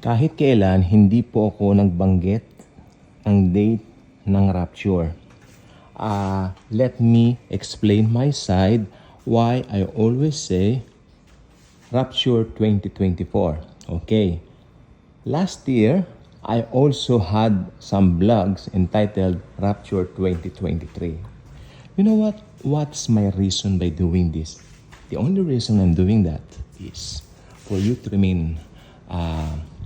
Kahit kailan, hindi po ako nagbanggit ng date ng rapture. Let me explain my side why I always say rapture 2024. Okay. Last year, I also had some vlogs entitled Rapture 2023. You know what? What's my reason by doing this? The only reason I'm doing that is for you to remain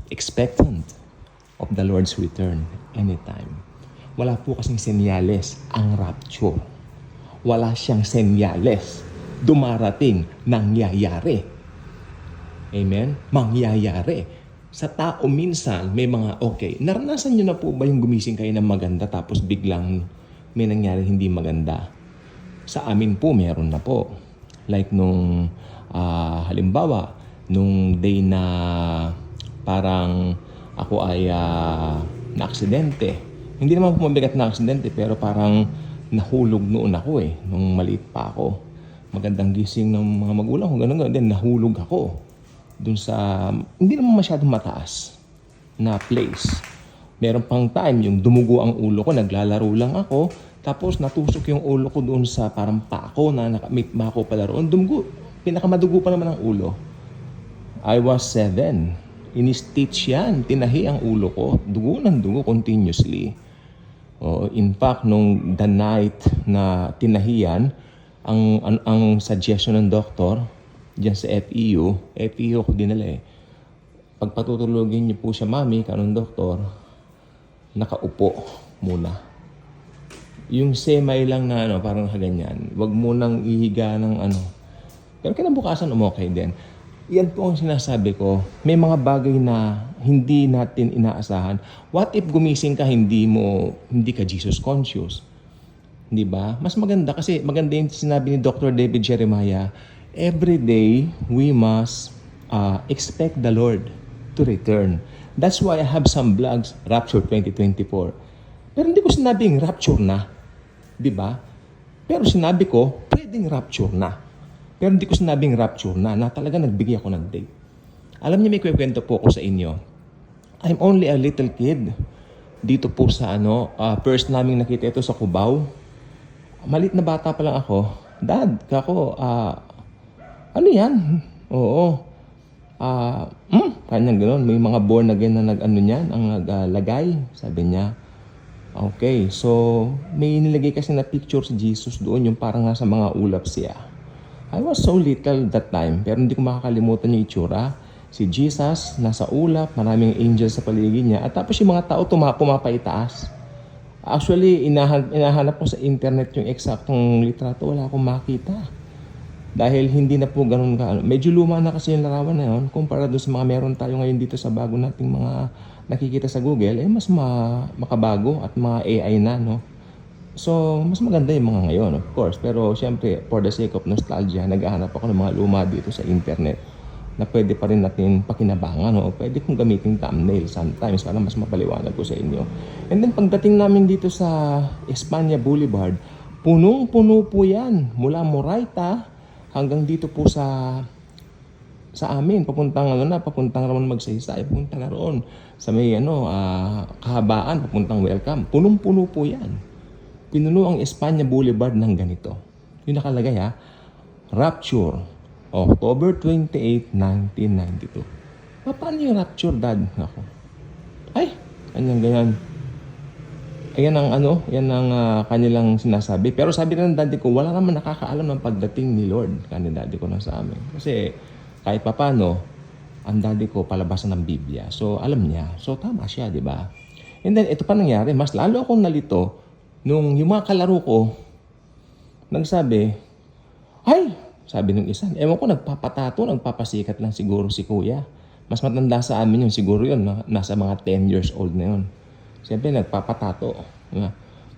expectant of the Lord's return anytime. Wala po kasing senyales ang rapture. Wala siyang senyales. Dumarating, nangyayari. Amen? Mangyayari. Sa tao minsan, may mga naranasan nyo na po ba yung gumising kayo ng maganda tapos biglang may nangyari hindi maganda? Sa amin po, meron na po. Like nung, halimbawa, nung day na parang ako ay na-aksidente. Hindi naman po mabigat na aksidente, pero parang nahulog noon ako nung maliit pa ako. Magandang gising ng mga magulang ko, ganun. Then nahulog ako. Dun sa, hindi naman masyadong mataas na place. Meron pang time, yung dumugo ang ulo ko, naglalaro lang ako, tapos natusok yung ulo ko doon sa parang pako na nakamit ko pala roon. Dumugo, pinakamadugo pa naman ang ulo. I was 7. In-stitch yan, tinahi ang ulo ko, dugo ng dugo continuously. In fact, nung the night na tinahiyan, ang suggestion ng doktor, diyan sa FEU ko dinala Pag patutulogin niyo po siya, mami, kanong doktor, nakaupo muna. Yung semay lang na parang ganyan. Wag mo nang ihiga ng Pero kinabukasan umokay din. Yan po ang sinasabi ko. May mga bagay na hindi natin inaasahan. What if gumising ka, hindi ka Jesus conscious? Di ba? Mas maganda kasi maganda yung sinabi ni Dr. David Jeremiah, every day we must expect the Lord to return. That's why I have some vlogs, Rapture 2024. Pero hindi ko sinabing rapture na. Di ba? Pero sinabi ko, pwedeng rapture na. Pero hindi ko sinabing rapture na talaga nagbigay ako ng date. Alam niyo, may kwento po ako sa inyo. I'm only a little kid. Dito po sa first naming nakita ito sa Cubao. Malit na bata pa lang ako. Dad, ano yan? Oo. Kanyang gano'n. May mga born again na ang naglagay. Sabi niya. Okay, so may nilagay kasi na picture si Jesus doon, yung parang nasa mga ulap siya. I was so little that time, pero hindi ko makakalimutan yung itsura. Si Jesus, nasa ulap, maraming angels sa paligid niya, at tapos yung mga tao pumapaitaas. Actually, inahanap ko sa internet yung eksaktong litrato, wala akong makita. Dahil hindi na po ganun medyo luma na kasi yung larawan na yun, kumpara doon sa mga meron tayo ngayon dito sa bago nating mga nakikita sa Google, mas makabago at mga AI na, no? So, mas maganda yung mga ngayon, of course. Pero, syempre, for the sake of nostalgia, naghahanap ako ng mga luma dito sa internet na pwede pa rin natin pakinabangan, o pwede kong gamitin thumbnail sometimes para mas mapaliwanag ko sa inyo. And then, pagdating namin dito sa Espanya Boulevard, punong-puno po yan. Mula Moraita hanggang dito po sa amin, papuntang Ramon Magsaysay, papunta na roon sa may kahabaan, papuntang Welcome. Punong-puno po yan. Pinuno ang Espanya Boulevard ng ganito. Yung nakalagay Rapture, October 28, 1992. Paano yung Rapture, Dad? Ako. Ay, ganyan. Ayan ang yan ang kanilang sinasabi. Pero sabi ng daddy ko, wala naman nakakaalam ng pagdating ni Lord. Kani daddy ko na sa amin. Kasi kahit papano, ang daddy ko palabasan ng Biblia. So alam niya. So tama siya, di ba? And then ito pa nangyari, mas lalo akong nalito nung yung mga kalaro ko, nagsabi, sabi nung isa, ewan ko, nagpapasikat lang siguro si kuya. Mas matanda sa amin yun, siguro yun, nasa mga 10 years old na yun. Siyempre, nagpapatato.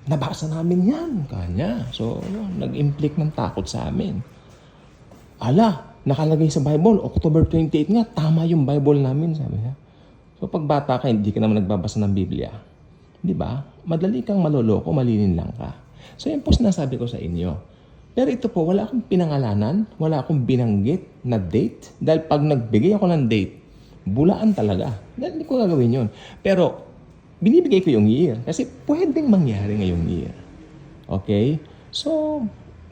Nabasa namin yan, kanya. So, nag-implique ng takot sa amin. Nakalagay sa Bible, October 28 nga, tama yung Bible namin, sabi niya. So, pag bata ka, hindi ka naman nagbabasa ng Biblia. Di ba? Madali kang maloloko, malinin lang ka. So, yan po sinasabi ko sa inyo. Pero ito po, wala akong pinangalanan, wala akong binanggit na date. Dahil pag nagbigay ako ng date, Bulaan talaga. Hindi ko gagawin yun. Pero, binibigay ko yung year. Kasi pwedeng mangyari ngayong year. Okay? So,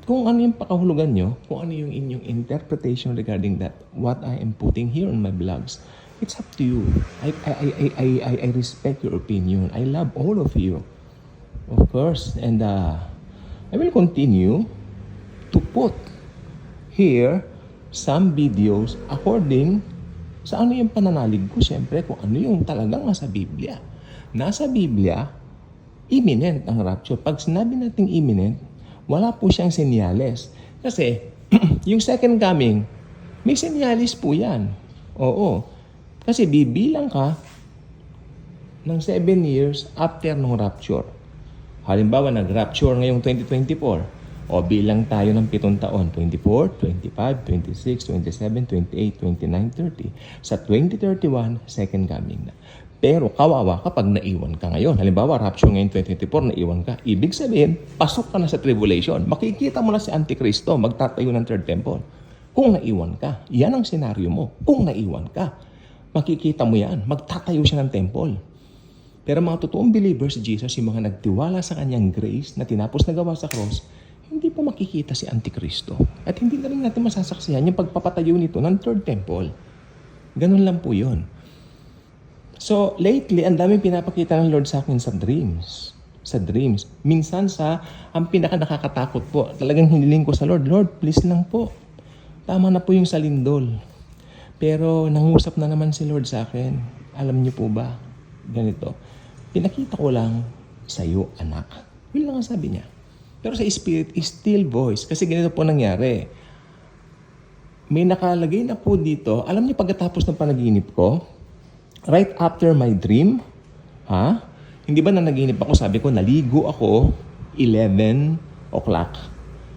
kung ano yung pakahulugan nyo, kung ano yung inyong interpretation regarding that, what I am putting here on my blogs, it's up to you. I respect your opinion. I love all of you. Of course. And I will continue to put here some videos according sa ano yung pananalig ko, siyempre, kung ano yung talagang nasa Biblia. Nasa Biblia, imminent ang rapture. Pag sinabi nating imminent, wala po siyang senyales. Kasi, yung second coming, may senyales po yan. Oo. Kasi bibilang ka ng 7 years after ng rapture. Halimbawa, nag-rapture ngayong 2024. O bilang tayo ng 7 taon, 24, 25, 26, 27, 28, 29, 30. Sa 2031, second coming na. Pero kawawa kapag naiwan ka ngayon. Halimbawa, rapture ngayon 2024, naiwan ka. Ibig sabihin, pasok ka na sa tribulation. Makikita mo na si Antikristo, magtatayo ng third temple. Kung naiwan ka, yan ang senaryo mo. Kung naiwan ka, makikita mo yan, magtatayo siya ng temple. Pero mga totoong believers, Jesus, yung mga nagtiwala sa kanyang grace na tinapos na gawa sa cross, hindi pa makikita si Antikristo. At hindi na rin natin masasaksihan yung pagpapatayo nito ng third temple. Ganun lang po yun. So, lately, ang daming pinapakita ng Lord sa akin sa dreams. Sa dreams. Minsan ang pinaka-nakakatakot po, talagang hiniling ko sa Lord, Lord, please lang po. Tama na po yung sa lindol. Pero nangusap na naman si Lord sa akin. Alam niyo po ba, ganito, pinakita ko lang sa iyo, anak. Yun lang ang sabi niya. Pero sa spirit, still voice. Kasi ganito po nangyari. May nakalagay na po dito. Alam niyo pagkatapos ng panaginip ko, right after my dream, hindi ba nanaginip ako, sabi ko, naligo ako 11 o'clock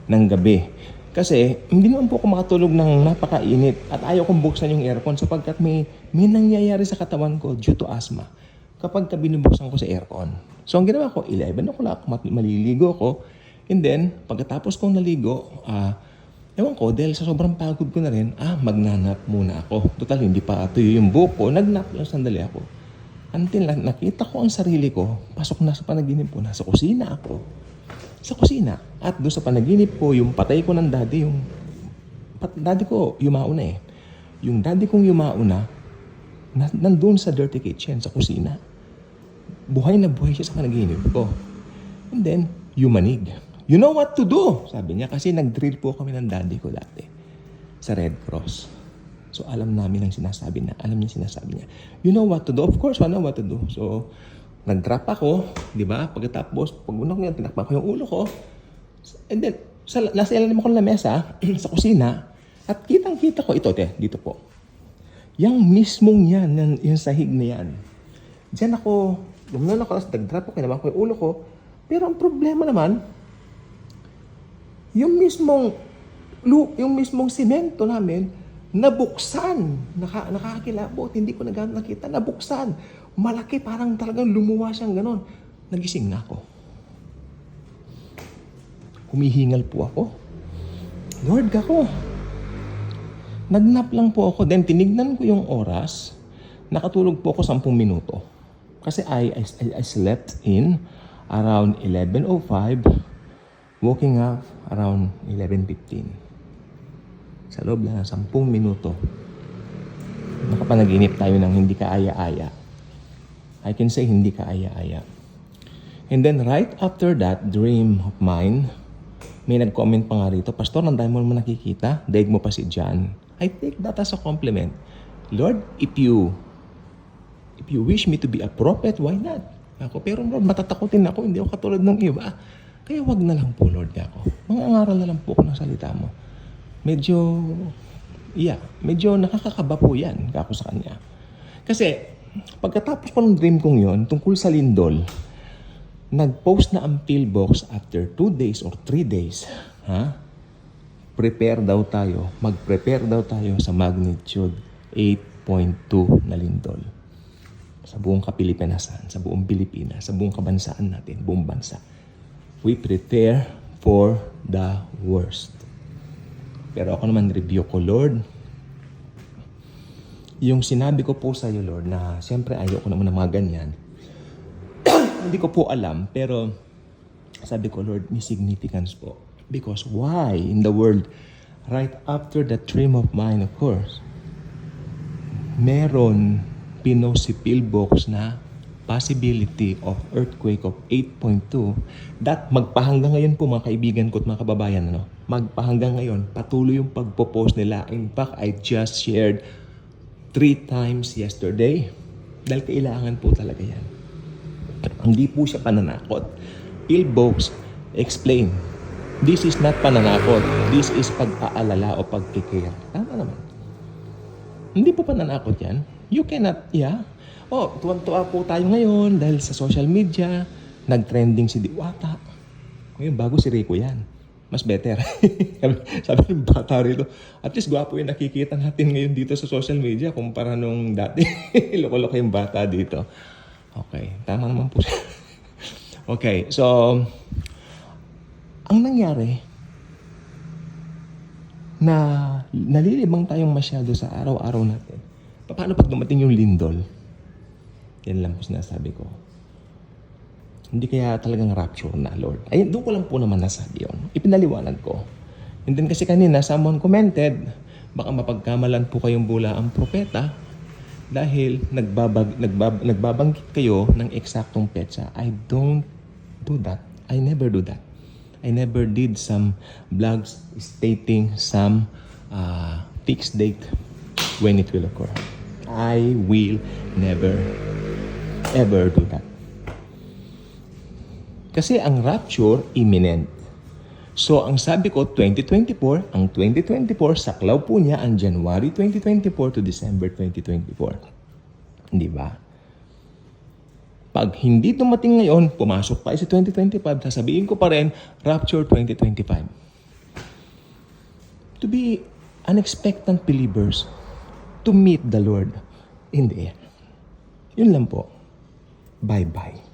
ng gabi. Kasi hindi naman po ako makatulog ng napakainit at ayaw kong buksan yung aircon sapagkat may nangyayari sa katawan ko due to asthma kapag binubuksan ko sa aircon. So ang ginawa ko, 11 o'clock, maliligo ko. And then, pagkatapos kong naligo, ewan ko, dahil sa sobrang pagod ko na rin, magnanap muna ako. Total, hindi pa tuyo yung buhok ko, nagnap lang sandali ako. Until nakita ko ang sarili ko, pasok na sa panaginip ko, nasa kusina ako. Sa kusina. At doon sa panaginip ko, yung patay ko ng daddy, daddy ko, yumauna eh. Yung daddy kong yumauna, nandun sa dirty kitchen, sa kusina. Buhay na buhay siya sa panaginip ko. And then, yumanig. You know what to do, sabi niya, kasi nag-drill po kami ng daddy ko dati sa Red Cross. So, alam namin ang sinasabi niya. Alam niya sinasabi niya. You know what to do? Of course, I know what to do. So, nag-drop ako, di ba? Pagkatapos, pag una ko yan, tinakpan ko yung ulo ko. And then, nasa ilalim ako ng lamesa, sa kusina, at kitang-kita ko, ito, dito po. Yang mismong yan, yung sahig na yan. Diyan ako, gumana ako, nag-drop ako, kinabahan ko yung ulo ko. Pero ang problema naman, yung mismong simento namin, nabuksan. Nakakakilabot, hindi ko nakita, nabuksan. Malaki, parang talagang lumuwa siyang ganon. Nagising na ako. Humihingal po ako. Lord, ako. Nagnap lang po ako. Then tinignan ko yung oras. Nakatulog po ako 10 minuto. Kasi I slept in around 11:05. Waking up around 11:15. Sa loob lang ng 10 minuto, nakapanaginip tayo ng hindi kaaya-aya. I can say hindi kaaya-aya. And then right after that dream of mine, may nag-comment pa nga rito, Pastor, ang dami mo naman nakikita, daig mo pa si John. I take that as a compliment. Lord, if you wish me to be a prophet, why not? Pero Lord, matatakotin ako, hindi ako katulad ng iba. Kaya wag na lang po, Lord, ako. Mangangaral na lang po ako ng salita mo. Medyo nakakakaba po yan ako sa kanya. Kasi, pagkatapos ko ng dream kong yon tungkol sa lindol, nag-post na ang pillbox after 2 days or 3 days. Mag-prepare daw tayo sa magnitude 8.2 na lindol. Sa buong Kapilipinasan, sa buong Pilipinas, sa buong kabansaan natin, buong bansa. We prepare for the worst. Pero ako naman review ko, Lord, yung sinabi ko po sa iyo, Lord, na siyempre ayoko naman ng mga ganyan. Hindi ko po alam, pero sabi ko, Lord, may significance po. Because why in the world, right after that dream of mine, of course, meron pinost si Pillbox na possibility of earthquake of 8.2 that magpahanggang ngayon po mga kaibigan ko at mga kababayan, ano? Magpahanggang ngayon, patuloy yung pagpo-post nila. In fact, I just shared 3 times yesterday dahil kailangan po talaga yan. Hindi po siya pananakot. Pillbox, explain. This is not pananakot. This is pag-aalala o pag-care. Tama naman. Hindi po pananakot yan. You cannot, yeah. Oh, tuwan-tuwa po tayo ngayon dahil sa social media, nag-trending si Diwata. Ngayon, bago si Rico yan. Mas better. Sabi ng bata rito, at least gwapo yung nakikita natin ngayon dito sa social media kumpara nung dati. Loko-loko yung bata dito. Okay, tama naman po siya. Okay, so, ang nangyari, na nalilibang tayong masyado sa araw-araw natin. Paano pag dumating yung lindol? Yan lang po sinasabi ko. Hindi kaya talagang rapture na, Lord. Ay, doon ko lang po naman nasabi yun. Ipinaliwanag ko. And then kasi kanina, someone commented, baka mapagkamalan po kayong bula ang propeta dahil nagbabanggit kayo ng eksaktong petsa. I don't do that. I never do that. I never did some blogs stating some fixed date when it will occur. I will never, ever do that. Kasi ang rapture, imminent. So, ang sabi ko, 2024, ang 2024, saklaw po niya ang January 2024 to December 2024. Di ba? Pag hindi dumating ngayon, pumasok pa sa 2025, sasabihin ko pa rin, rapture 2025. To be unexpectant believers, to meet the Lord in the air. Yun lang po. Bye-bye.